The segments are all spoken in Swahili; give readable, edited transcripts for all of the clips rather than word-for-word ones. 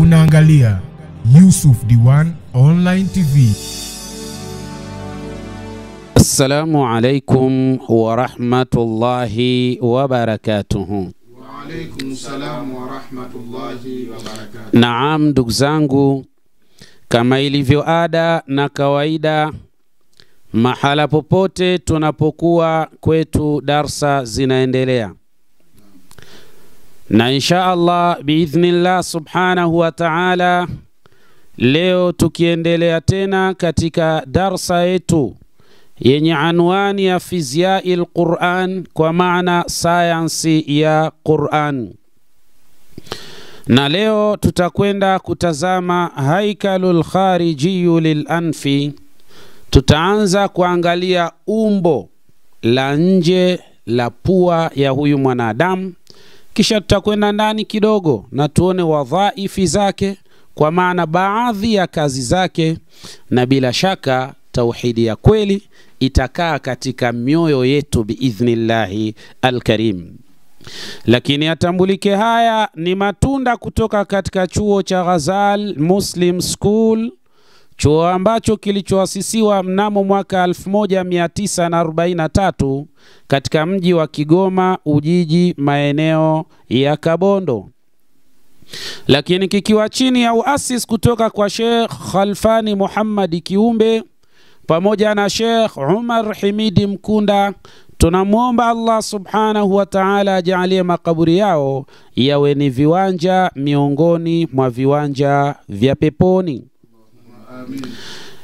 Unaangalia Yusuf Diwan Online TV. Assalamu alaikum wa rahmatullahi wa barakatuhu. Wa alaikum salam wa rahmatullahi wa barakatuhu. Naam, ndugu zangu, kama ilivyo ada na kawaida, mahala popote tunapokuwa kwetu darsa zinaendelea. Na insha Allah biidhnillah subhanahu wa ta'ala, leo tukiendelea tena katika darsa yetu yenye anwani ya fiziai Qur'an, kwa maana sayansi ya Qur'an. Na leo tutakwenda kutazama haikalul kharijiyu lil anfi. Tutaanza kuangalia umbo la nje la pua ya huyu mwanadamu, kisha tutakwenda ndani kidogo na tuone wadhaifi zake, kwa maana baadhi ya kazi zake, na bila shaka tauhidi ya kweli itakaa katika mioyo yetu biidhnillahi alkarim. Lakini atambulike haya ni matunda kutoka katika chuo cha Ghazal Muslim School, chuo ambacho kilichoasisiwa mnamo mwaka 1943 katika mji wa Kigoma Ujiji, maeneo ya Kabondo, lakini kikiwa chini ya uasis kutoka kwa Sheikh Khalfani Muhammad Kiumbe pamoja na Sheikh Umar Himidi Mkunda. Tunamuomba Allah subhanahu wa ta'ala ajalie makaburi yao yawe ni viwanja miongoni mwa viwanja vya peponi. Amin.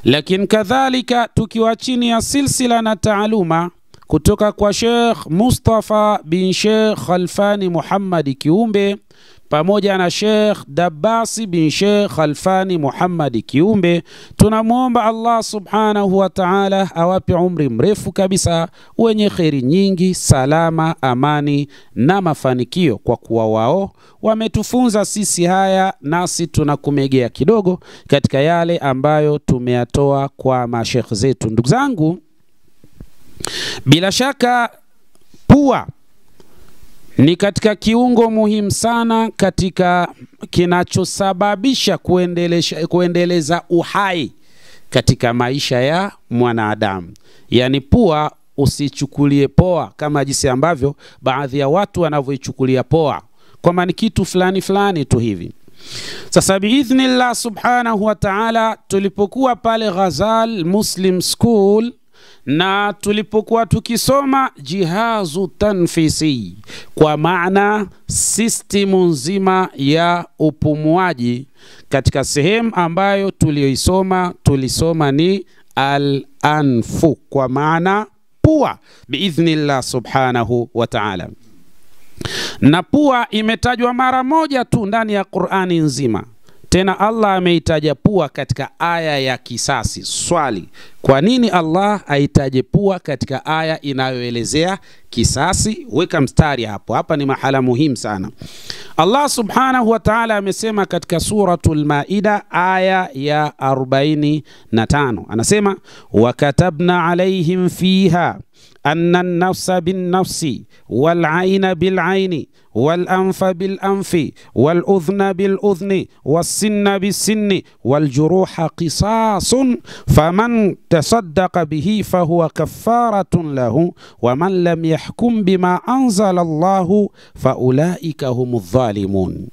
Lakini kadhalika tukiwa chini ya silsila na taaluma kutoka kwa Sheikh Mustafa bin Sheikh Khalfani Muhammad Kiumbe pamoja na Sheikh Dabasi bin Sheikh Khalfani Muhammad Kiumbe, tunamuomba Allah subhanahu wa ta'ala awape umri mrefu kabisa wenye kheri nyingi, salama, amani na mafanikio, kwa kuwa wao wametufunza sisi haya, nasi tunakumegea kidogo katika yale ambayo tumeyatoa kwa mashekh zetu. Ndugu zangu, bila shaka pua ni katika kiungo muhimu sana katika kinachosababisha kuendeleza uhai katika maisha ya mwanadamu. Yani pua usichukulie poa kama jinsi ambavyo baadhi ya watu wanavyoichukulia poa, kwamba ni kitu fulani fulani tu hivi. Sasa biidhnillah subhanahu wa ta'ala, tulipokuwa pale Ghazal Muslim School na tulipokuwa tukisoma jihazu tanfisi, kwa maana sistimu nzima ya upumuaji, katika sehemu ambayo tulisoma ni al-anfu, kwa maana pua biidhnillah subhanahu wa ta'ala. Na pua imetajwa mara moja tu ndani ya Qur'ani nzima. Tena Allah ameitaja pua katika aya ya kisasi. Swali, kwa nini Allah aitaje pua katika aya inayoelezea kisasi? Weka mstari hapo, hapa ni mahala muhimu sana. Allah subhanahu wa ta'ala amesema katika suratul Maida aya ya 45, anasema wakatabna alaihim fiha anna an-nafsa bin-nafsi wal-'ayna bil-'ayni wal-anfa bil-anfi wal-udhna bil-udhni was-sinna bis-sinni wal-juruha qisasun faman tasaddaqa bihi fahuwa kaffaratun lahu wa man lam yahkum bima anzala Allahu faulaika humudh dhalimun.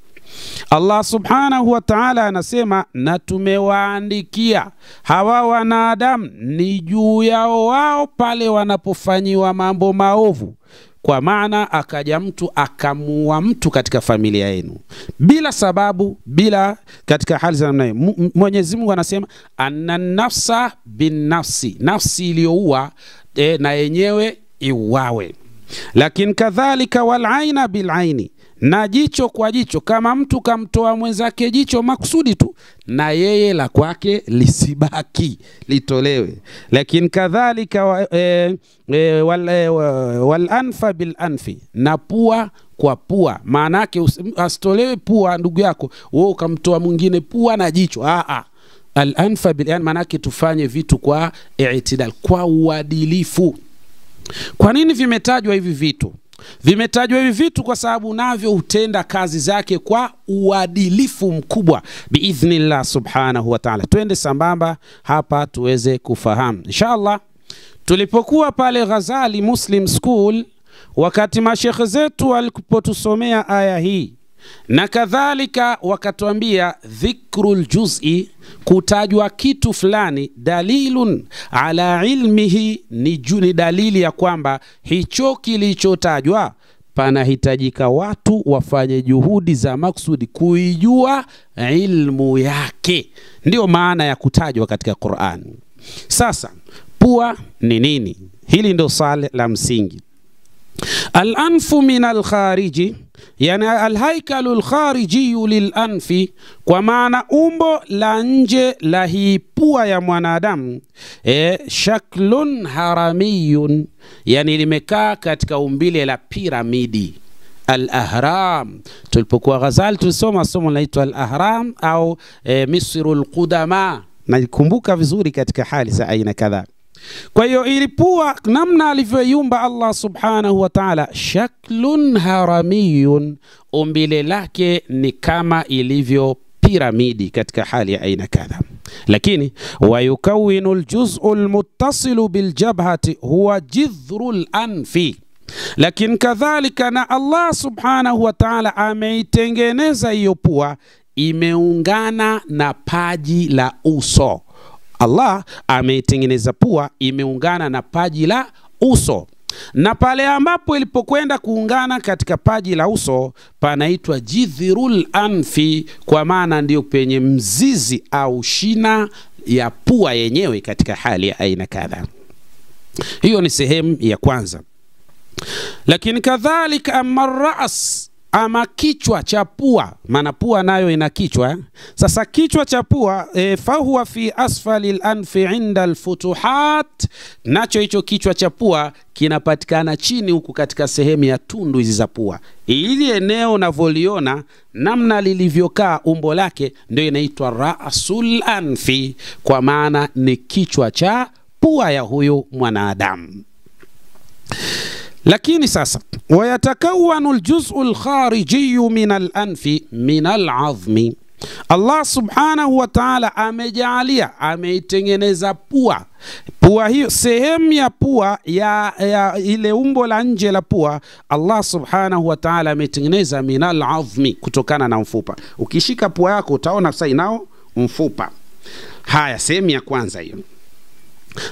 Allah subhanahu wa ta'ala anasema, na tumewaandikia hawa wanadamu ni juu yao wao pale wanapofanyiwa mambo maovu. Kwa maana akaja mtu akamuua mtu katika familia yenu bila sababu, bila katika hali za namna hiyo, Mwenyezi Mungu anasema anna nafsa bin nafsi, nafsi iliyoua na yenyewe iuawe. Lakini kadhalika wal aina bil aini, na jicho kwa jicho. Kama mtu kamtoa mwenzake jicho makusudi tu, na yeye la kwake lisibaki, litolewe. Lakini kadhalika wal anfa bil anfi, na pua kwa pua. Maana yake asitolewe pua ndugu yako wewe ukamtoa mwingine pua na jicho. Al anfa bil an, maana yake tufanye vitu kwa i'tidal, kwa uadilifu. Kwa nini vimetajwa hivi vitu? Vimetajwa hivi vitu kwa sababu navyo hutenda kazi zake kwa uadilifu mkubwa biidhnillah subhanahu wa ta'ala. Twende sambamba hapa tuweze kufahamu inshallah. Tulipokuwa pale Ghazali Muslim School, wakati mashekhe zetu walipotusomea aya hii na kadhalika wakatuambia dhikrul juz'i, kutajwa kitu fulani, dalilun ala ilmihi, ni dalili ya kwamba hicho kilichotajwa panahitajika watu wafanye juhudi za maksudi kuijua ilmu yake. Ndio maana ya kutajwa katika Qur'an. Sasa pua ni nini? Hili ndio swali la msingi. Al-anfu min al-khariji, yani al-haikalu al-khariji lil-anfi, kwa maana umbo la nje la hii pua ya mwanadamu, shaklun haramiyun, yani limekaa katika umbile la piramidi. Al-ahram, tulipokuwa Ghazali tulisoma somo linaloitwa al-ahram au Misrul Qudama, nakumbuka vizuri katika hali za aina kadhaa. Kwa hiyo ilipua namna alivyoiumba Allah subhanahu wa ta'ala, shaklun haramiyun, umbile lake ni kama ilivyo piramidi katika hali ya aina kadha. Lakini wayukawinu aljuz'u almuttasilu biljabhati huwa jidhrul anfi, lakini kadhalika na Allah subhanahu wa ta'ala ameitengeneza hiyo pua imeungana na paji la uso. Allah ameitengeneza pua imeungana na paji la uso, na pale ambapo ilipokwenda kuungana katika paji la uso panaitwa jidhirul anfi, kwa maana ndio penye mzizi au shina ya pua yenyewe katika hali ya aina kadha. Hiyo ni sehemu ya kwanza. Lakini kadhalika amma ras, ama kichwa cha pua, maana pua nayo ina kichwa. Sasa kichwa cha pua fahuwa fi asfali al-anfi inda al-futuhat, nacho hicho kichwa cha pua kinapatikana chini huku katika sehemu ya tundu hizi za pua. Ili eneo unavoliona namna lilivyokaa umbo lake ndio inaitwa ra'sul anfi, kwa maana ni kichwa cha pua ya huyu mwanadamu. Lakini sasa wayatakawanu aljuz'u alkharijiyu min al-anfi min al-'azmi, Allah subhanahu wa ta'ala amejaalia, ameitengeneza pua hiyo, sehemu ya pua ya ile umbo la nje la pua, Allah subhanahu wa ta'ala ameitengeneza min al-'azmi, kutokana na mfupa. Ukishika pua yako utaona sasa inao mfupa. Haya, sehemu ya kwanza hiyo.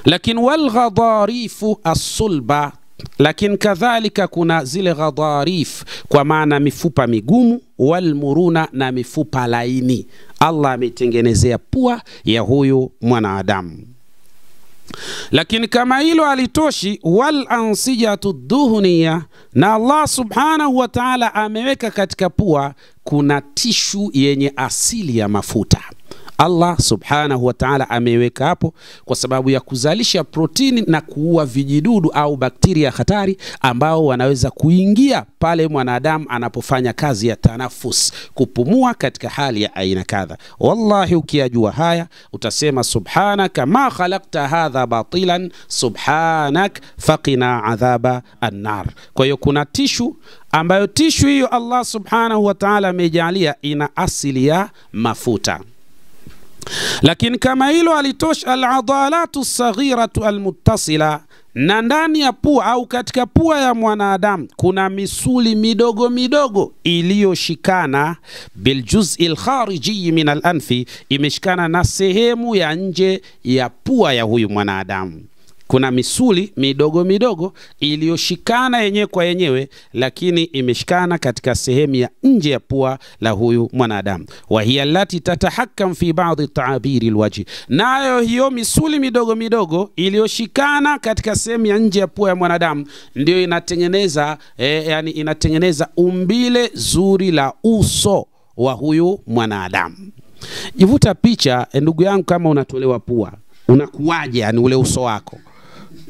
Lakini wal ghadarifu as-sulba, lakini kadhalika kuna zile ghadharif, kwa maana mifupa migumu, wal muruna, na mifupa laini. Allah ametengenezea pua ya huyu mwanadamu. Lakini kama hilo alitoshi, wal ansijatu duhniya, na Allah subhanahu wa ta'ala ameweka katika pua kuna tishu yenye asili ya mafuta. Allah subhanahu wa ta'ala ameweka hapo kwa sababu ya kuzalisha protini na kuua vijidudu au bakteria hatari ambao wanaweza kuingia pale mwanadamu anapofanya kazi ya tanafus, kupumua katika hali ya aina kadha. Wallahi ukiyajua haya utasema subhanaka ma khalaqta hadha batilan, subhanak faqina adhaba an-nar. Kwa hiyo kuna tishu ambayo tishu hiyo Allah subhanahu wa ta'ala amejalia ina asili ya mafuta. Lakini kama hilo alitosha, al-adalatu saghiratu al-muttasila, na ndani ya pua au katika pua ya mwanadamu kuna misuli midogo midogo iliyoshikana biljuz'il khariji min al-anfi, imeshikana na sehemu ya nje ya pua ya huyu mwanadamu. Kuna misuli midogo midogo iliyoshikana yenyewe kwa yenyewe, lakini imeshikana katika sehemu ya nje ya pua la huyu mwanadamu. Wa hiya allati tatahakam fi ba'd ta'abiri alwajhi, nayo hiyo misuli midogo midogo iliyoshikana katika sehemu ya nje ya pua ya mwanadamu ndio inatengeneza yani inatengeneza umbile zuri la uso wa huyu mwanadamu. Jivuta picha ndugu yangu, kama unatolewa pua unakuwaje yani ule uso wako?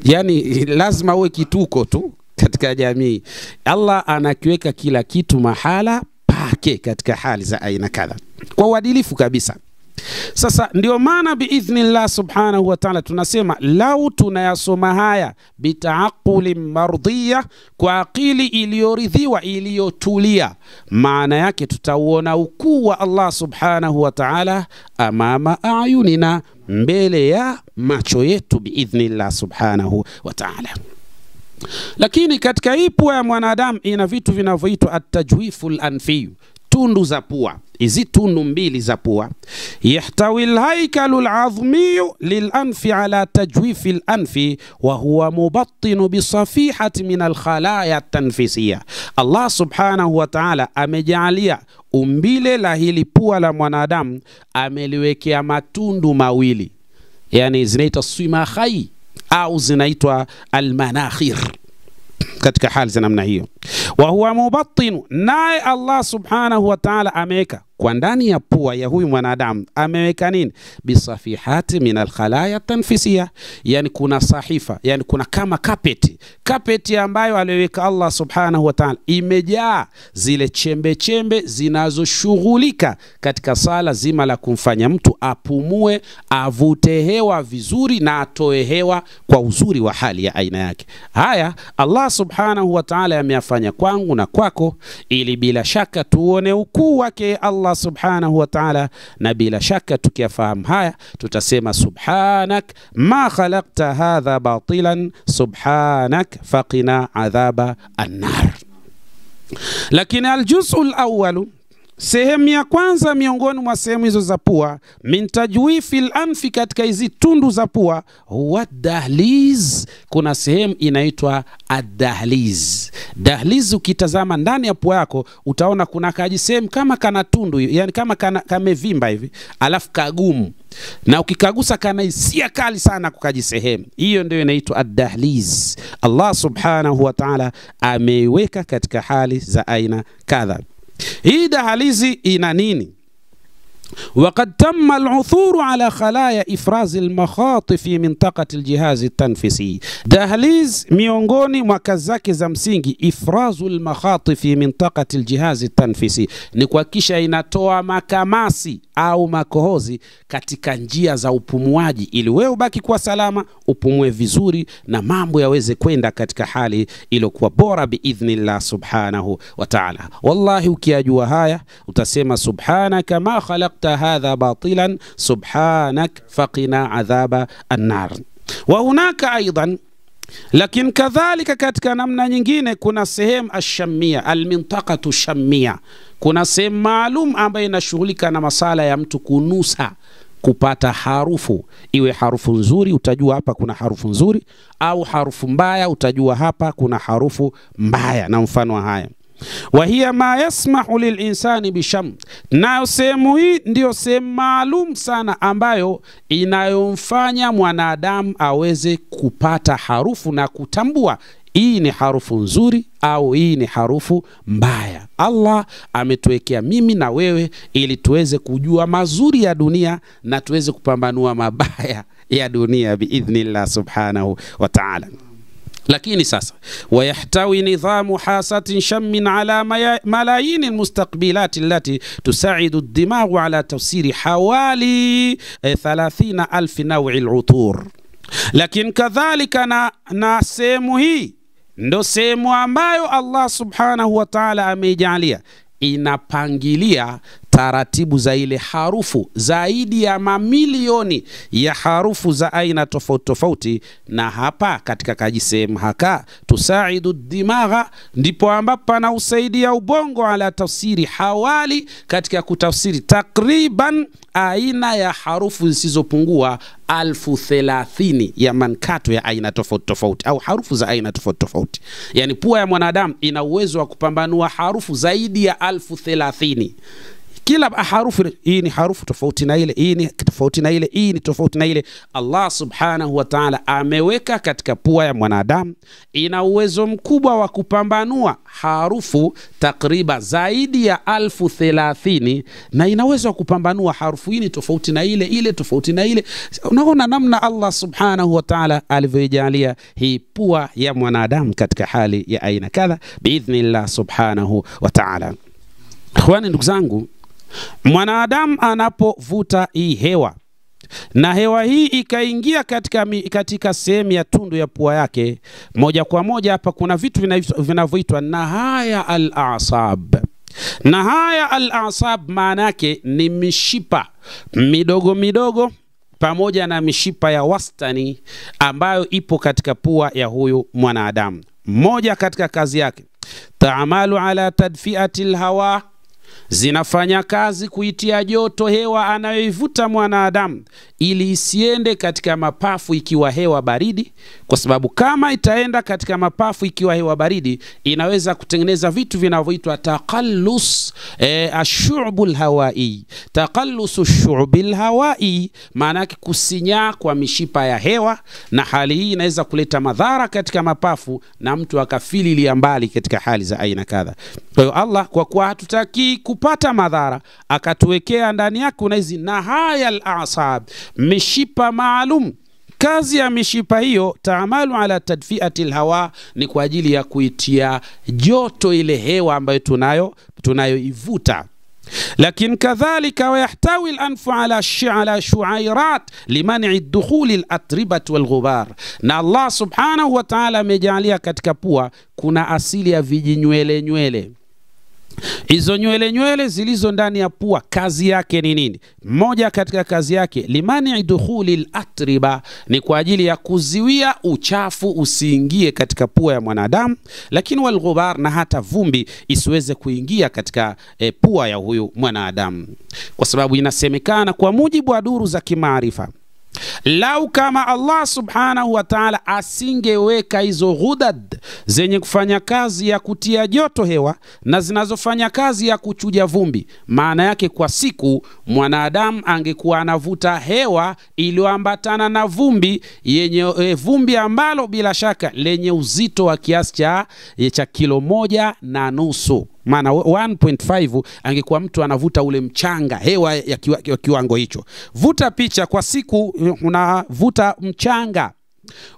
Yani lazima uwe kituko tu katika jamii. Allah anakiweka kila kitu mahala pake katika hali za aina kadha kwa uadilifu kabisa. Sasa ndio maana biidhnillah subhanahu wa ta'ala tunasema lau tunayasoma haya bitaaquli mardhiya, kwa akili iliyoridhiwa iliyotulia, maana yake tutauona ukuu wa Allah subhanahu wa ta'ala amama ayunina, mbele ya macho yetu biidhnillah subhanahu wa ta'ala. Lakini katika hii pua ya mwanadamu ina vitu vinavyoitwa at-tajwiful anfi, tundu za pua. Hizi tundu mbili za pua, yahtawi al-haikalu al-azmiyu lil-anfi ala tajwifi al-anfi wa huwa mubattinu bisafihati min al-khalaya at-tanfisiyya. Allah subhanahu wa ta'ala amejalia umbile la hili pua la mwanadamu, ameliwekea matundu mawili, yani zinaitwa simakhai au zinaitwa al-manakhir katika hali za namna hiyo. Wa huwa mubattinu, naye Allah subhanahu wa ta'ala ameweka kwa ndani ya pua ya huyu mwanadamu, ameweka nini? Bisafihati min alkhalaya tanfisiyya, yani kuna sahifa, yani kuna kama carpet ambayo aliweka Allah subhanahu wa ta'ala, imejaa zile chembe chembe zinazoshughulika katika sala zima la kumfanya mtu apumue, avute hewa vizuri na atoe hewa kwa uzuri wa hali ya aina yake. Haya Allah subhanahu wa ta'ala ameyafanya kwangu na kwako, ili bila shaka tuone ukuu wake Allah subhanahu wa ta'ala, na bila shaka tukiyafahamu haya tutasema subhanak ma khalaqta hadha batilan, subhanak faqina adhaba an-nar. Lakini aljuz'ul awwalu, sehemu ya kwanza miongoni mwa sehemu hizo za pua, min tajwifil anfi, katika hizi tundu za pua, huwa dahliz. Kuna sehemu inaitwa ad-dahliz. Dahliz ukitazama ndani ya pua yako utaona kuna kajisehemu kama kana tundu, yani kama kamevimba hivi, alafu kagumu, na ukikagusa kana hisia kali sana kukajisehemu. Hiyo ndio inaitwa ad-dahliz. Allah subhanahu wa ta'ala ameiweka katika hali za aina kadha. Hii dahalizi ina nini? وقد تم العثور على خلايا إفراز المخاط في منطقة الجهاز التنفسي. دهليز miongoni mwa kazi zake za msingi, ifrazul makhat fi mintaqati aljihazi التنفسي, ni kuhakikisha inatoa makamasi au makohozi katika njia za upumuaji, ili wewe ubaki kuwa salama, upumue vizuri na mambo yaweze kwenda katika hali iliyokuwa bora biidhnillah subhanahu wa ta'ala. Wallahi ukiyajua haya utasema subhanaka ma khalaqta hadha batilan, subhanak faqina adhaba an-nar. Wa hunaka aidan, lakini kadhalika katika namna nyingine, kuna sehemu ashamia, almintaqatu shamia, kuna sehemu maalum ambayo inashughulika na masala ya mtu kunusa, kupata harufu, iwe harufu nzuri utajua hapa kuna harufu nzuri, au harufu mbaya utajua hapa kuna harufu mbaya, na mfano wa haya. Wa hiya ma yasmahu lilinsani bisham, nayo sehemu hii ndio sehemu maalum sana ambayo inayomfanya mwanadamu aweze kupata harufu na kutambua hii ni harufu nzuri au hii ni harufu mbaya. Allah ametuwekea mimi na wewe ili tuweze kujua mazuri ya dunia na tuweze kupambanua mabaya ya dunia biidhnillah subhanahu wa ta'ala. Lakini sasa wayahtawi nidhamu hasatin shammin ala malayin almustaqbilat allati tusaidu ad-dimagh ala tafsiri hawali 30,000 nawi al-utur. Lakini kadhalika na sehemu hii ndo sehemu ambayo Allah subhanahu wa ta'ala ameijalia inapangilia taratibu za ile harufu, zaidi ya mamilioni ya harufu za aina tofauti tofauti. Na hapa katika kajisehemu haka tusaidu dimagha, ndipo ambapo pana usaidia ubongo ala tafsiri hawali, katika kutafsiri takriban aina ya harufu zisizopungua 1030 ya mankato ya aina tofauti tofauti, au harufu za aina tofauti tofauti. Yani pua ya mwanadamu ina uwezo wa kupambanua harufu zaidi ya 1030. Kila harufu, hii ni harufu tofauti na ile, hii ni tofauti na ile, hii ni tofauti na ile. Allah subhanahu wa ta'ala ameweka katika pua ya mwanadamu, ina uwezo mkubwa wa kupambanua harufu takriban zaidi ya 1030, na ina uwezo wa kupambanua harufu hii ni tofauti na ile, ile tofauti na ile. Unaona namna Allah subhanahu wa ta'ala alivyojalia hii pua ya mwanadamu katika hali ya aina kadha biidhnillah subhanahu wa ta'ala. Ikhwani, ndugu zangu, mwanadamu anapovuta hii hewa na hewa hii ikaingia katika sehemu ya tundu ya pua yake, moja kwa moja hapa kuna vitu vinavyoitwa nahaya al-asab. Nahaya al-asab maana yake ni mishipa midogo midogo pamoja na mishipa ya wastani ambayo ipo katika pua ya huyu mwanadamu. Moja katika kazi yake, taamalu ala tadfiati al-hawa, zinafanya kazi kuitia joto hewa anayoivuta mwanadamu ili isiende katika mapafu ikiwa hewa baridi, kwa sababu kama itaenda katika mapafu ikiwa hewa baridi inaweza kutengeneza vitu vinavyoitwa taqallus ash-shu'bul hawai. Taqallus ash-shu'bil hawai maana yake kusinyaa kwa mishipa ya hewa, na hali hii inaweza kuleta madhara katika mapafu na mtu akafili mbali katika hali za aina kadha. Kwa hiyo Allah, kwa kuwa hatutaki kupata madhara, akatuwekea ndani yake kuna hizi nahaya al-asab, mishipa maalum. Kazi ya mishipa hiyo, taamalu ala tadfiati al-hawa, ni kwa ajili ya kuitia joto ile hewa ambayo tunayoivuta. Lakini kadhalika wayahtawi al-anfu ala shu'airat liman'i ad-dukhul al-atribat wal-ghubar. Na Allah subhanahu wa ta'ala amejalia katika pua kuna asili ya vijinywele nywele. Hizo nywele zilizo ndani ya pua kazi yake ni nini? Moja katika kazi yake, limani dukhuli al-atriba, ni kwa ajili ya kuziwia uchafu usiingie katika pua ya mwanadamu, lakini wal-ghubar, na hata vumbi isiweze kuingia katika pua ya huyu mwanadamu. Kwa sababu inasemekana kwa mujibu wa duru za kimaarifa, lau kama Allah subhanahu wa ta'ala asingeweka hizo ghudad zenye kufanya kazi ya kutia joto hewa na zinazofanya kazi ya kuchuja vumbi, maana yake kwa siku mwanadamu angekuwa anavuta hewa iliyoambatana na vumbi yenye vumbi ambalo bila shaka lenye uzito wa kiasi cha kilo 1.5. Maana 1.5 angekuwa mtu anavuta ule mchanga, hewa ya kiwango hicho. Vuta picha, kwa siku unavuta mchanga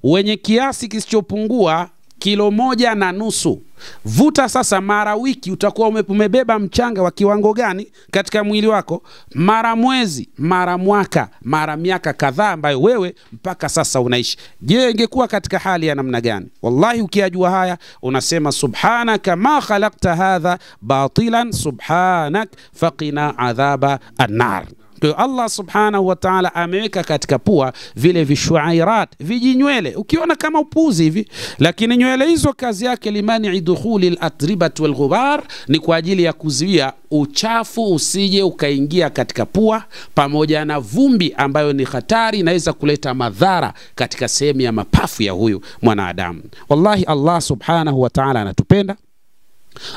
wenye kiasi kisichopungua kilo 1.5. Vuta sasa mara wiki, utakuwa umebeba mchanga wa kiwango gani katika mwili wako? Mara mwezi, mara mwaka, mara miaka kadhaa ambayo wewe mpaka sasa unaishi. Je, ingekuwa katika hali ya namna gani? Wallahi ukiyajua haya unasema subhanaka ma khalaqta hadha batilan, subhanak faqina adhaba an-nar. Kwa Allah subhanahu wa ta'ala ameweka katika pua vile vishuairat, vijinywele, ukiona kama upuzi hivi, lakini nywele hizo kazi yake limani dukhuli al-atribat wal-ghubar, ni kwa ajili ya kuzuia uchafu usije ukaingia katika pua, pamoja na vumbi ambayo ni hatari, inaweza kuleta madhara katika sehemu ya mapafu ya huyu mwanadamu. Wallahi Allah subhanahu wa ta'ala anatupenda.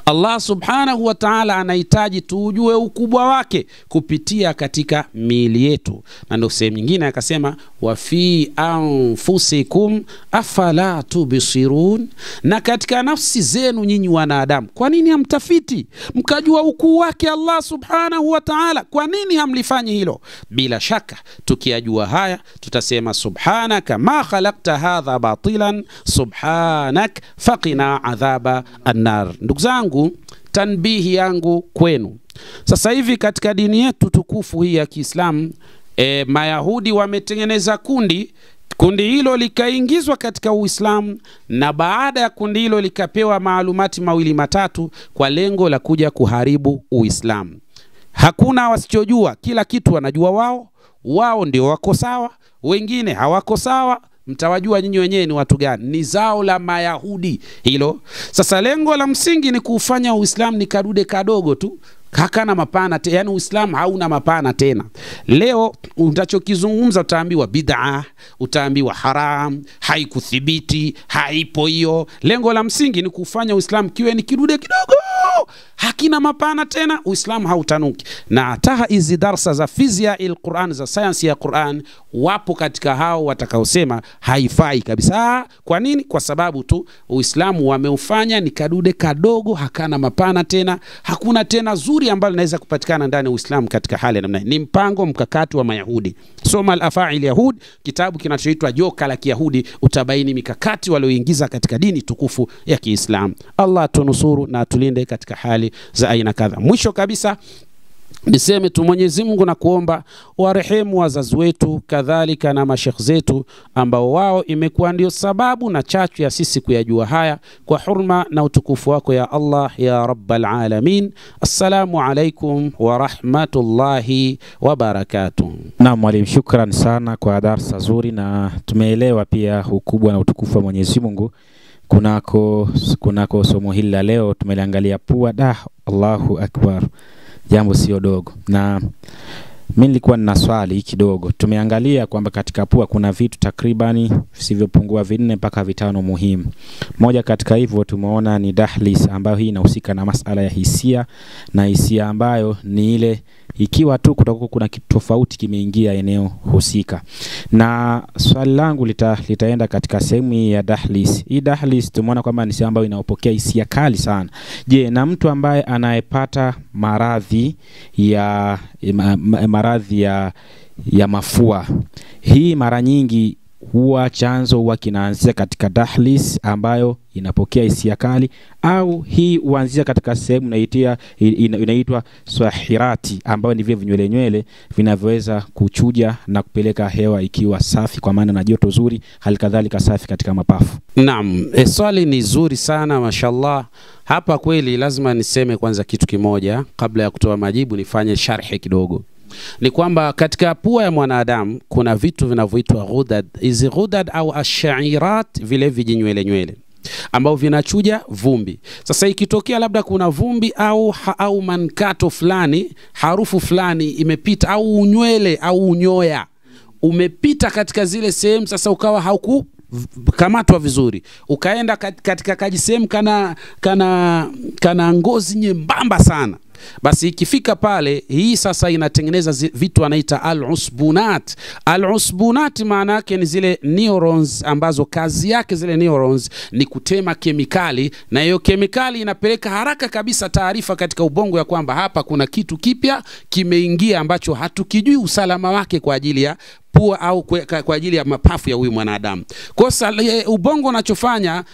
Allah subhanahu wa ta'ala anahitaji tujue ukubwa wake kupitia katika miili yetu, na ndio sehemu nyingine akasema wa fi anfusikum afala tubsirun, na katika nafsi zenu nyinyi wanadamu, kwa nini hamtafiti mkajua ukuu wake Allah subhanahu wa ta'ala? Kwa nini hamlifanyi hilo? Bila shaka tukiyajua haya tutasema subhanaka ma khalaqta hadha batilan, subhanak faqina adhaba an-nar. Ndugu zangu, tanbihi yangu kwenu, sasa hivi katika dini yetu tukufu hii ya Kiislamu, Mayahudi wametengeneza kundi hilo likaingizwa katika Uislamu, na baada ya kundi hilo likapewa maalumati mawili matatu kwa lengo la kuja kuharibu Uislamu. Hakuna wasichojua, kila kitu wanajua wao ndio wako sawa, wengine hawako sawa. Mtawajua nyinyi wenyewe ni watu gani, ni zao la Mayahudi hilo. Sasa lengo la msingi ni kufanya Uislamu ni kadude kadogo tu, hakana mapana tena, yani Uislamu hauna mapana tena. Leo utachokizungumza utaambiwa bid'a, utaambiwa haram, haikuthibiti, haipo hiyo. Lengo la msingi ni kufanya Uislamu kiwe ni kidude kidogo, hakina mapana tena, Uislamu hautanuki. Na hata hizi darasa za fizia al-Qur'an, za sayansi ya Qur'an, wapo katika hao watakaosema haifai kabisa. Kwa nini? Kwa sababu tu Uislamu wameufanya ni kadude kadogo, hakana mapana tena, hakuna tena zuri ambalo linaweza kupatikana ndani ya Uislamu katika hali ya namna hii. Ni mpango mkakati wa Mayahudi. Soma al-Afa'il Yahud, kitabu kinachoitwa Joka la Kiyahudi, utabaini mikakati walioingiza katika dini tukufu ya Kiislamu. Allah tunusuru na tulinde katika hali za aina kadha. Mwisho kabisa, niseme tu Mwenyezi Mungu na kuomba warehemu wazazi wetu kadhalika na mashekh zetu ambao wao imekuwa ndio sababu na chachu ya sisi kuyajua haya, kwa hurma na utukufu wako ya Allah ya Rabbal Alamin. Assalamu alaikum wa rahmatullahi wa barakatuh. Naam mwalimu, shukran sana kwa darasa zuri, na tumeelewa pia ukubwa na utukufu wa Mwenyezi Mungu kunako somo hili la leo. Tumeliangalia pua. Allahu akbar, jambo sio dogo. Na mimi nilikuwa nina swali kidogo. Tumeangalia kwamba katika pua kuna vitu takribani visivyopungua 4 mpaka 5 muhimu. Moja katika hivyo tumeona ni dahlis, ambayo hii inahusika na masala ya hisia, na hisia ambayo ni ile ikiwa tu kutakuwa kuna kitu tofauti kimeingia eneo husika. Na swali langu litaenda katika sehemu ya dahlis. Hii dahlis tumeona kwamba ni sehemu ambayo inaopokea hisia kali sana. Je, na mtu ambaye anayepata maradhi ya mafua, hii mara nyingi huwa chanzo huwa kinaanzia katika dahlis ambayo inapokea hisia kali, au hii huanzia katika sehemu inaitwa swahirati, ambayo ni vile vinywele vinavyoweza kuchuja na kupeleka hewa ikiwa safi, kwa maana na joto zuri, hali kadhalika safi katika mapafu. Naam, swali ni zuri sana mashallah. Hapa kweli lazima niseme kwanza kitu kimoja kabla ya kutoa majibu, nifanye sharhi kidogo. Ni kwamba katika pua ya mwanadamu kuna vitu vinavyoitwa ghudad. Hizi ghudad au ashairat, vile vijinywele ambao vinachuja vumbi. Sasa ikitokea labda kuna vumbi au mankato fulani, harufu fulani imepita, au unywele au unyoya umepita katika zile sehemu, sasa ukawa haukukamatwa vizuri, ukaenda katika kajisehemu kana ngozi nyembamba sana, basi ikifika pale, hii sasa inatengeneza vitu anaita al-usbunat. Al-usbunat maana yake ni zile neurons ambazo kazi yake zile neurons ni kutema kemikali, na hiyo kemikali inapeleka haraka kabisa taarifa katika ubongo ya kwamba hapa kuna kitu kipya kimeingia ambacho hatukijui usalama wake kwa ajili ya pua au kwa ajili ya mapafu ya huyu mwanadamu. Kosa ubongo unachofanya,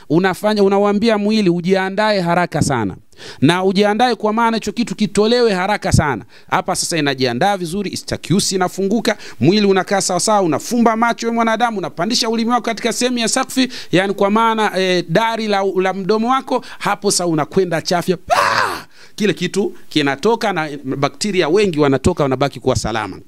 unawaambia mwili ujiandae haraka sana, na ujiandae kwa maana hicho kitu kitolewe haraka sana. Hapa sasa inajiandaa vizuri, istakiusi inafunguka, mwili unakaa sawa sawa, unafumba macho ya mwanadamu, unapandisha ulimi wako katika sehemu ya sakfi, yani kwa maana dari la mdomo wako, hapo sasa unakwenda chafya, kile kitu kinatoka na bakteria wengi wanatoka, wanabaki kuwa salama.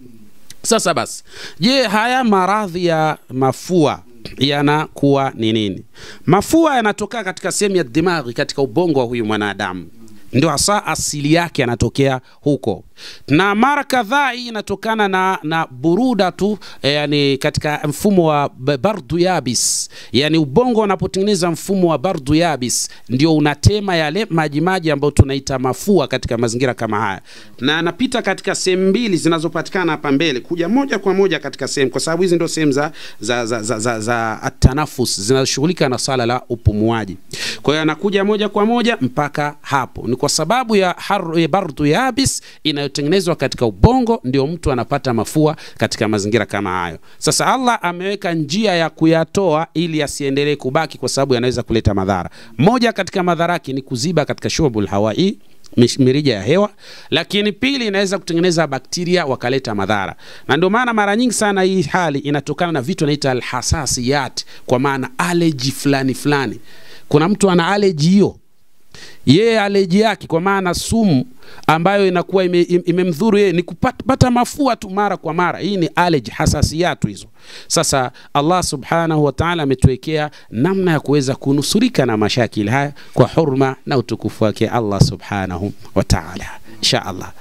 Sasa basi, je, haya maradhi ya mafua yanakuwa ni nini? Mafua yanatoka katika sehemu ya dimaghi, katika ubongo wa huyu mwanadamu, ndio hasa asili yake yanatokea huko. Na mara kadhaa hii inatokana na buruda tu, yani katika mfumo wa bardu yabis. Yani ubongo unapotengeneza mfumo wa bardu yabis, ndio unatema yale majimaji ambayo tunaita mafua katika mazingira kama haya. Na anapita katika sehemu mbili zinazopatikana hapa mbele, kuja moja kwa moja katika sehemu, kwa sababu hizi ndio sehemu za atanafus zinazoshughulika na sala la upumuaji. Kwa hiyo anakuja moja kwa moja mpaka hapo. Ni kwa sababu ya bardu yabis inayotengenezwa katika ubongo, ndio mtu anapata mafua katika mazingira kama hayo. Sasa Allah ameweka njia ya kuyatoa ili yasiendelee kubaki, kwa sababu yanaweza kuleta madhara. Moja katika madhara yake ni kuziba katika shubul hawai, mirija ya hewa, lakini pili inaweza kutengeneza bakteria wakaleta madhara. Na ndio maana mara nyingi sana hii hali inatokana na vitu inaita alhasasiyat, kwa maana allergy fulani. Kuna mtu ana allergy hiyo, yeye allergy yake kwa maana sumu ambayo inakuwa imemdhuru yeye ni kupata mafua tu mara kwa mara. Hii ni allergy, hasasiyatu hizo. Sasa Allah subhanahu wa ta'ala ametuwekea namna ya kuweza kunusurika na mashakili haya kwa hurma na utukufu wake Allah subhanahu wa ta'ala. Insha Allah.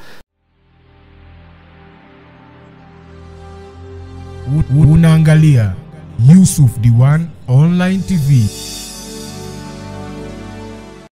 Unaangalia Yusuf Diwan Online TV.